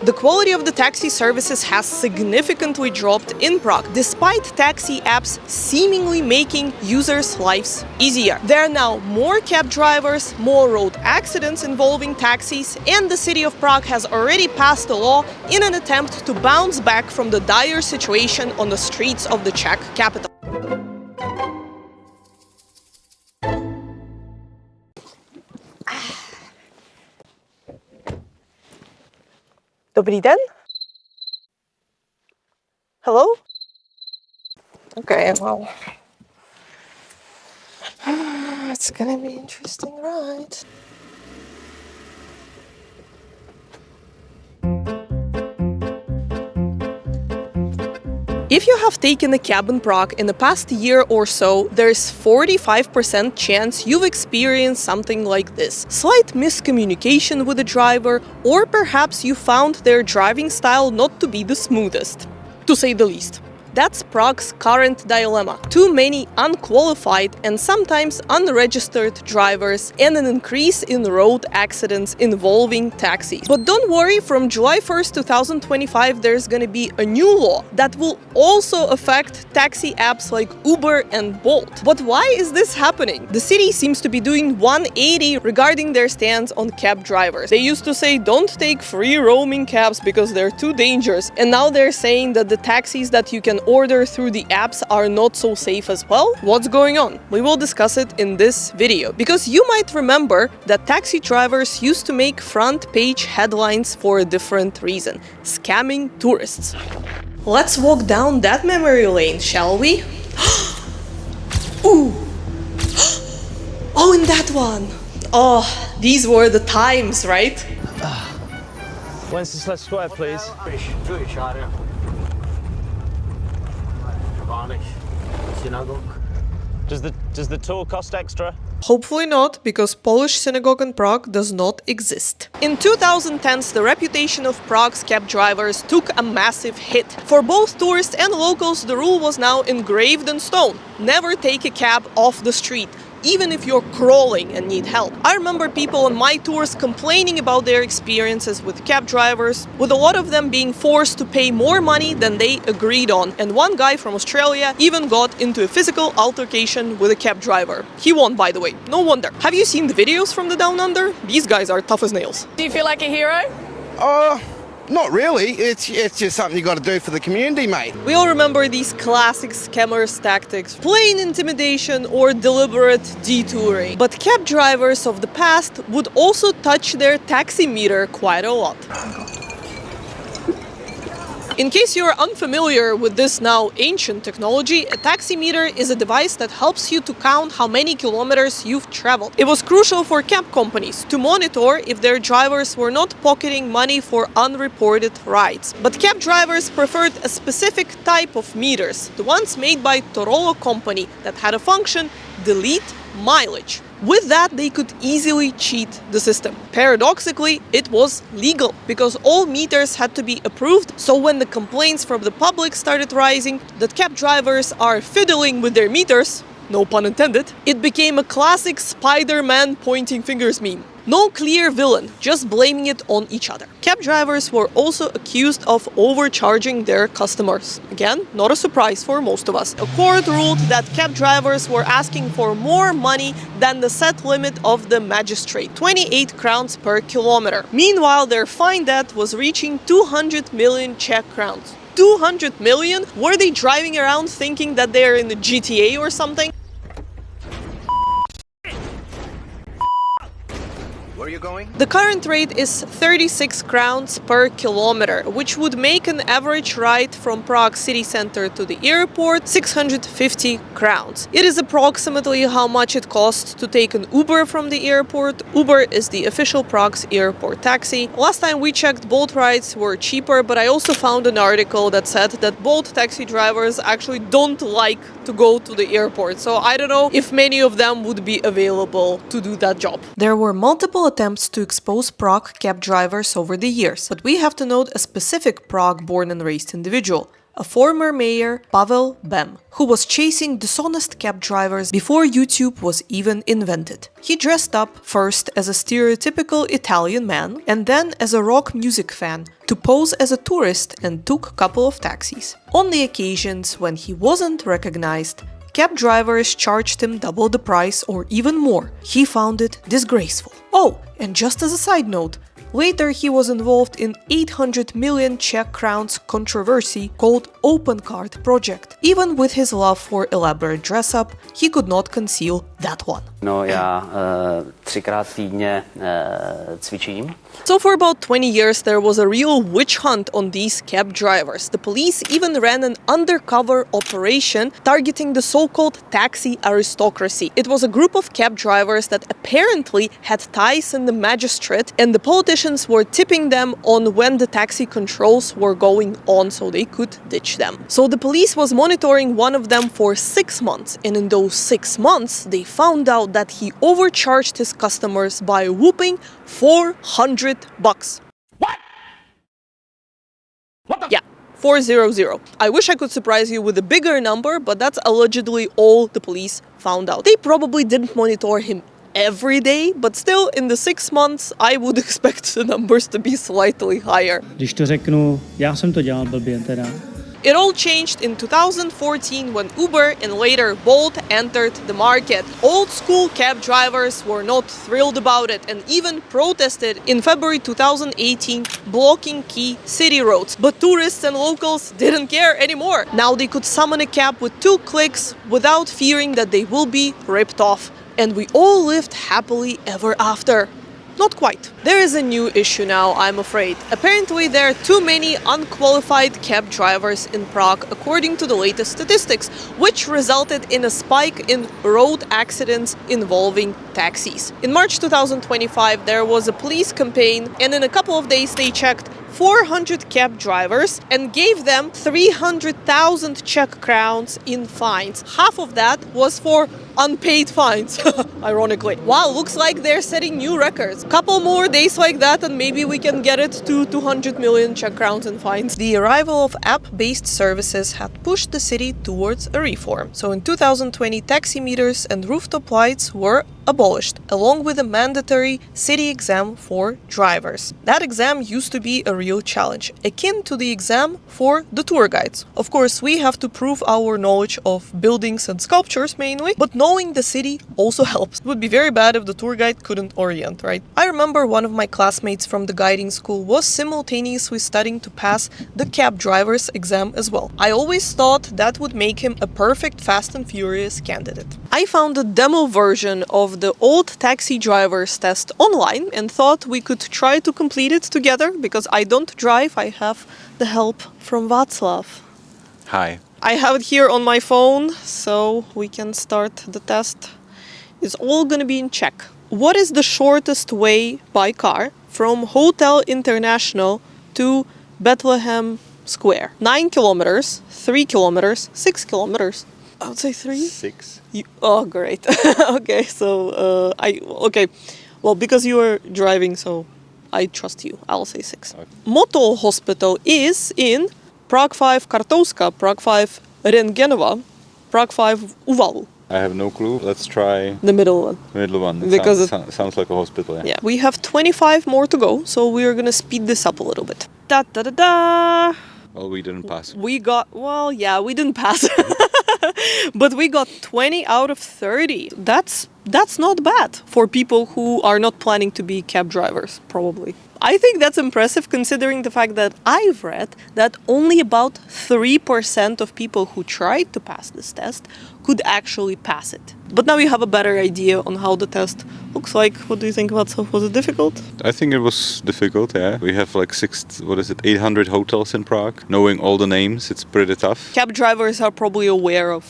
The quality of the taxi services has significantly dropped in Prague, despite taxi apps seemingly making users' lives easier. There are now more cab drivers, more road accidents involving taxis, and the city of Prague has already passed a law in an attempt to bounce back from the dire situation on the streets of the Czech capital. Dobrý den? Hello? Okay, well... it's gonna be interesting, right? If you have taken a cab in Prague in the past year or so, there's 45% chance you've experienced something like this. Slight miscommunication with the driver, or perhaps you found their driving style not to be the smoothest, to say the least. That's Prague's current dilemma. Too many unqualified and sometimes unregistered drivers and an increase in road accidents involving taxis. But don't worry, from July 1st, 2025, there's gonna be a new law that will also affect taxi apps like Uber and Bolt. But why is this happening? The city seems to be doing 180 regarding their stance on cab drivers. They used to say don't take free roaming cabs because they're too dangerous, and now they're saying that the taxis that you can order through the apps are not so safe as well. What's going on? We will discuss it in this video, because you might remember that taxi drivers used to make front page headlines for a different reason: scamming tourists. Let's walk down that memory lane, shall we? Ooh! Oh, and that one! Oh, these were the times, right? Wenceslas Square, please. Does the tour cost extra? Hopefully not, because Polish synagogue in Prague does not exist. In 2010s, the reputation of Prague's cab drivers took a massive hit. For both tourists and locals, the rule was now engraved in stone: never take a cab off the street, even if you're crawling and need help. I remember people on my tours complaining about their experiences with cab drivers, with a lot of them being forced to pay more money than they agreed on. And one guy from Australia even got into a physical altercation with a cab driver. He won, by the way. No wonder. Have you seen the videos from the Down Under? These guys are tough as nails. Do you feel like a hero? Not really. It's just something you got to do for the community, mate. We all remember these classic scammers' tactics: plain intimidation or deliberate detouring. But cab drivers of the past would also touch their taxi meter quite a lot. In case you're unfamiliar with this now ancient technology, a taximeter is a device that helps you to count how many kilometers you've traveled. It was crucial for cab companies to monitor if their drivers were not pocketing money for unreported rides. But cab drivers preferred a specific type of meters, the ones made by Torolo company, that had a function: delete mileage. With that, they could easily cheat the system. Paradoxically, it was legal, because all meters had to be approved. So when the complaints from the public started rising that cab drivers are fiddling with their meters, no pun intended, it became a classic Spider-Man pointing fingers meme. No clear villain, just blaming it on each other. Cab drivers were also accused of overcharging their customers. Again, not a surprise for most of us. A court ruled that cab drivers were asking for more money than the set limit of the magistrate: 28 crowns per kilometer. Meanwhile, their fine debt was reaching 200 million Czech crowns. 200 million? Were they driving around thinking that they're in the GTA or something? Where are you going? The current rate is 36 crowns per kilometer, which would make an average ride from Prague city center to the airport 650 crowns. It is approximately how much it costs to take an Uber from the airport. Uber is the official Prague's airport taxi. Last time we checked, Bolt rides were cheaper, but I also found an article that said that Bolt taxi drivers actually don't like to go to the airport. So I don't know if many of them would be available to do that job. There were multiple attempts to expose Prague cab drivers over the years, but we have to note a specific Prague born and raised individual: a former mayor, Pavel Bem, who was chasing dishonest cab drivers before YouTube was even invented. He dressed up first as a stereotypical Italian man and then as a rock music fan to pose as a tourist and took a couple of taxis. On the occasions when he wasn't recognized, cab drivers charged him double the price or even more. He found it disgraceful. Oh, and just as a side note, later he was involved in 800 million Czech crowns controversy called Open Card Project. Even with his love for elaborate dress-up, he could not conceal that one. No, já 3krát týdně cvičím. So for about 20 years there was a real witch hunt on these cab drivers. The police even ran an undercover operation targeting the so-called taxi aristocracy. It was a group of cab drivers that apparently had ties in the magistrate, and the politicians were tipping them on when the taxi controls were going on so they could ditch them. So the police was monitoring one of them for 6 months, and in those 6 months they found out that he overcharged his customers by a whopping $400. What? What the? Yeah, 400. I wish I could surprise you with a bigger number, but that's allegedly all the police found out. They probably didn't monitor him every day, but still in the 6 months I would expect the numbers to be slightly higher. Když to řeknu, já jsem to dělal blbě teda. It all changed in 2014 when Uber and later Bolt entered the market. Old school cab drivers were not thrilled about it and even protested in February 2018, blocking key city roads. But tourists and locals didn't care anymore. Now they could summon a cab with 2 clicks without fearing that they will be ripped off. And we all lived happily ever after. Not quite. There is a new issue now, I'm afraid. Apparently there are too many unqualified cab drivers in Prague, according to the latest statistics, which resulted in a spike in road accidents involving taxis. In March 2025, there was a police campaign, and in a couple of days they checked 400 cab drivers and gave them 300,000 Czech crowns in fines. Half of that was for unpaid fines, ironically. Wow, looks like they're setting new records. Couple more days like that and maybe we can get it to 200 million Czech crowns in fines. The arrival of app-based services had pushed the city towards a reform. So in 2020, taximeters and rooftop lights were abolished, along with a mandatory city exam for drivers. That exam used to be a real challenge, akin to the exam for the tour guides. Of course, we have to prove our knowledge of buildings and sculptures mainly, but knowing the city also helps. It would be very bad if the tour guide couldn't orient, right? I remember one of my classmates from the guiding school was simultaneously studying to pass the cab driver's exam as well. I always thought that would make him a perfect Fast and Furious candidate. I found a demo version of the old taxi driver's test online and thought we could try to complete it together because I don't drive, I have the help from Václav. Hi. I have it here on my phone, so we can start the test. It's all gonna be in Czech. What is the shortest way by car from Hotel International to Bethlehem Square? 9 kilometers, 3 kilometers, 6 kilometers. I would say 3. 6. Oh, great. Okay, so okay. Well, because you are driving, so I trust you. I'll say 6. Okay. Moto Hospital is in Prague 5 Kartouska, Prague 5 Rengenova, Prague 5 Uvalu. I have no clue. Let's try The middle one. the middle one. It Because sounds like a hospital. Yeah. Yeah, we have 25 more to go, so we are gonna speed this up a little bit. Da da da da. Well, we didn't pass. We didn't pass. But we got 20 out of 30. That's not bad for people who are not planning to be cab drivers, probably. I think that's impressive considering the fact that I've read that only about 3% of people who tried to pass this test could actually pass it. But now you have a better idea on how the test looks like. What do you think, Václav? Was it difficult? I think it was difficult, yeah. We have like 800 hotels in Prague. Knowing all the names, it's pretty tough. Cab drivers are probably aware of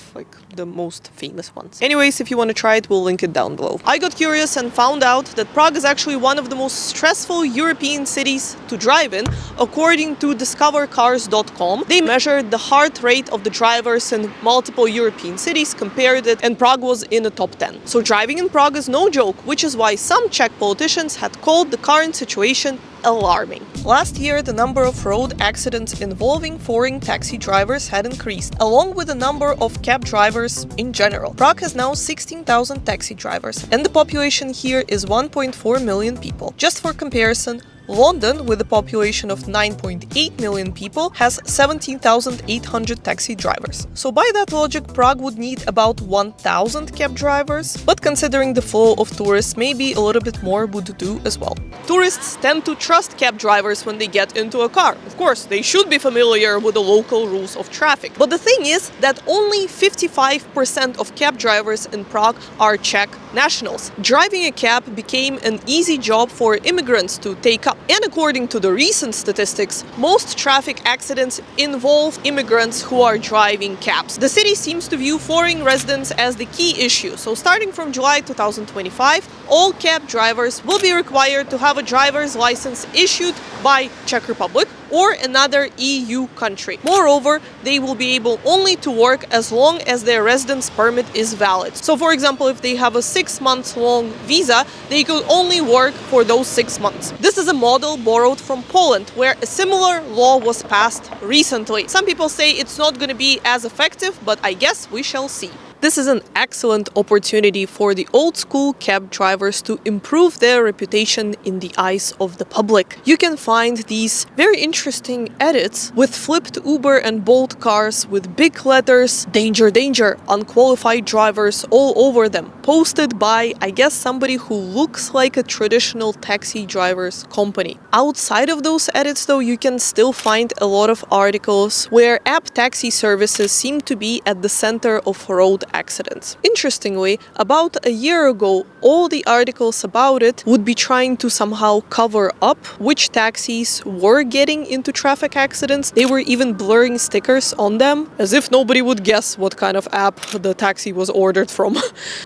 the most famous ones. Anyways, if you want to try it, we'll link it down below. I got curious and found out that Prague is actually one of the most stressful European cities to drive in, according to discovercars.com. They measured the heart rate of the drivers in multiple European cities, compared it, and Prague was in the top 10. So driving in Prague is no joke, which is why some Czech politicians had called the current situation alarming. Last year, the number of road accidents involving foreign taxi drivers had increased, along with the number of cab drivers in general. Prague has now 16,000 taxi drivers, and the population here is 1.4 million people. Just for comparison, London, with a population of 9.8 million people, has 17,800 taxi drivers. So by that logic, Prague would need about 1,000 cab drivers, but considering the flow of tourists, maybe a little bit more would do as well. Tourists tend to trust cab drivers when they get into a car. Of course, they should be familiar with the local rules of traffic. But the thing is that only 55% of cab drivers in Prague are Czech nationals. Driving a cab became an easy job for immigrants to take up. And according to the recent statistics, most traffic accidents involve immigrants who are driving cabs. The city seems to view foreign residents as the key issue. So starting from July 2025, all cab drivers will be required to have a driver's license issued by Czech Republic or another EU country. Moreover, they will be able only to work as long as their residence permit is valid. So for example, if they have a 6-month-long visa, they could only work for those 6 months. This is a model borrowed from Poland, where a similar law was passed recently. Some people say it's not going to be as effective, but I guess we shall see. This is an excellent opportunity for the old-school cab drivers to improve their reputation in the eyes of the public. You can find these very interesting edits with flipped Uber and Bolt cars with big letters, "Danger, danger, unqualified drivers" all over them, posted by, I guess, somebody who looks like a traditional taxi driver's company. Outside of those edits, though, you can still find a lot of articles where app taxi services seem to be at the center of road accidents. Interestingly, about a year ago, all the articles about it would be trying to somehow cover up which taxis were getting into traffic accidents. They were even blurring stickers on them, as if nobody would guess what kind of app the taxi was ordered from.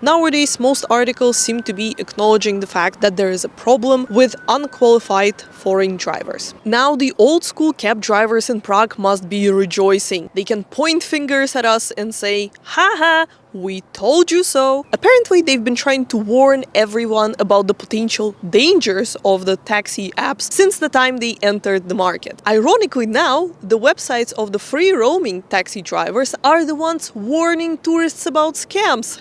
Nowadays, most articles seem to be acknowledging the fact that there is a problem with unqualified foreign drivers. Now, the old-school cab drivers in Prague must be rejoicing. They can point fingers at us and say, "Haha, we told you so." Apparently, they've been trying to warn everyone about the potential dangers of the taxi apps since the time they entered the market. Ironically now, the websites of the free roaming taxi drivers are the ones warning tourists about scams.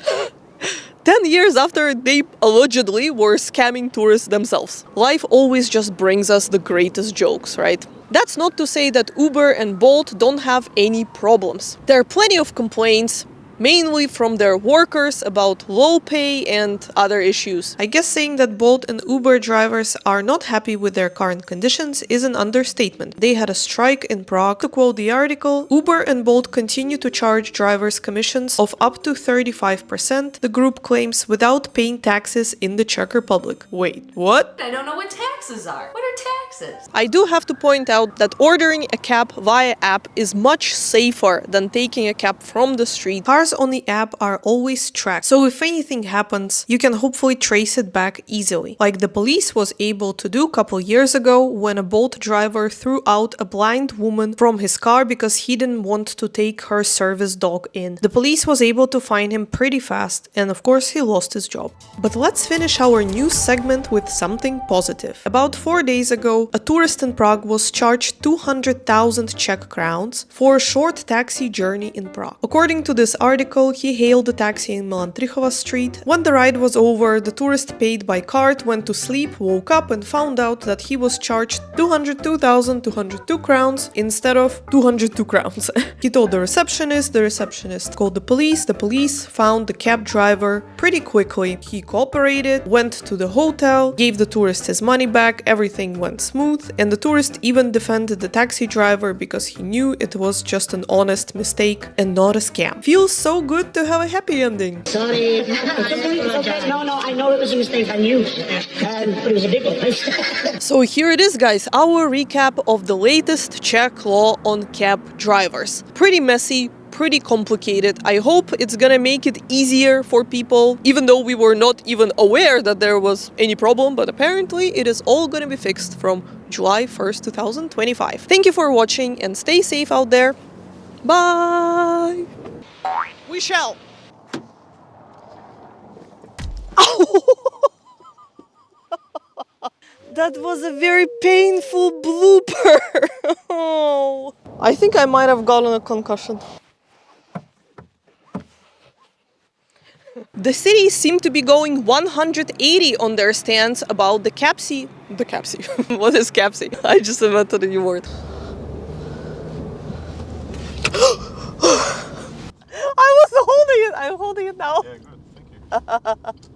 10 years after they allegedly were scamming tourists themselves. Life always just brings us the greatest jokes, right? That's not to say that Uber and Bolt don't have any problems. There are plenty of complaints, mainly from their workers about low pay and other issues. I guess saying that Bolt and Uber drivers are not happy with their current conditions is an understatement. They had a strike in Prague. To quote the article, "Uber and Bolt continue to charge drivers commissions of up to 35%, the group claims, without paying taxes in the Czech Republic." Wait, what? I don't know what taxes are. What are taxes? I do have to point out that ordering a cab via app is much safer than taking a cab from the street. Cars on the app are always tracked, so if anything happens, you can hopefully trace it back easily. Like the police was able to do a couple years ago when a Bolt driver threw out a blind woman from his car because he didn't want to take her service dog in. The police was able to find him pretty fast, and of course he lost his job. But let's finish our news segment with something positive. About 4 days ago, a tourist in Prague was charged 200,000 Czech crowns for a short taxi journey in Prague. According to this article, he hailed a taxi in Melantrichova Street. When the ride was over, the tourist paid by card, went to sleep, woke up and found out that he was charged 202,202 crowns instead of 202 crowns. He told the receptionist called the police found the cab driver pretty quickly. He cooperated, went to the hotel, gave the tourist his money back, everything went smooth, and the tourist even defended the taxi driver because he knew it was just an honest mistake and not a scam. Feels so good to have a happy ending. Sorry. No, I know it was a mistake on you, but it was a big one. So here it is, guys, our recap of the latest Czech law on cab drivers. Pretty messy, pretty complicated. I hope it's gonna make it easier for people, even though we were not even aware that there was any problem, but apparently it is all gonna be fixed from July 1st, 2025. Thank you for watching and stay safe out there. Bye! We shall! That was a very painful blooper. Oh. I think I might have gotten a concussion. The cities seem to be going 180 on their stance about the CAPSI. The CAPSI. What is CAPSI? I just invented a new word. I was holding it. I'm holding it now. Yeah, good. Thank you.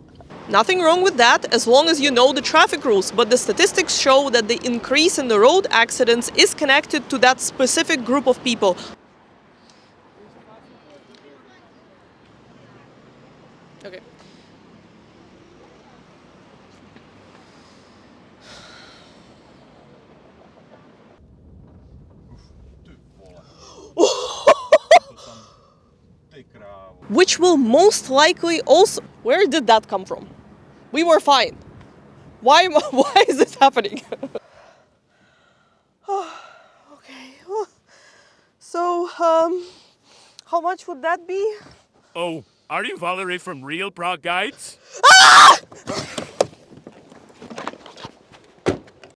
Nothing wrong with that as long as you know the traffic rules, but the statistics show that the increase in the road accidents is connected to that specific group of people. Okay. Which will most likely also... Where did that come from? We were fine. Why is this happening? Okay. So, how much would that be? Oh, are you Valerie from Real Prague Guides? Ah!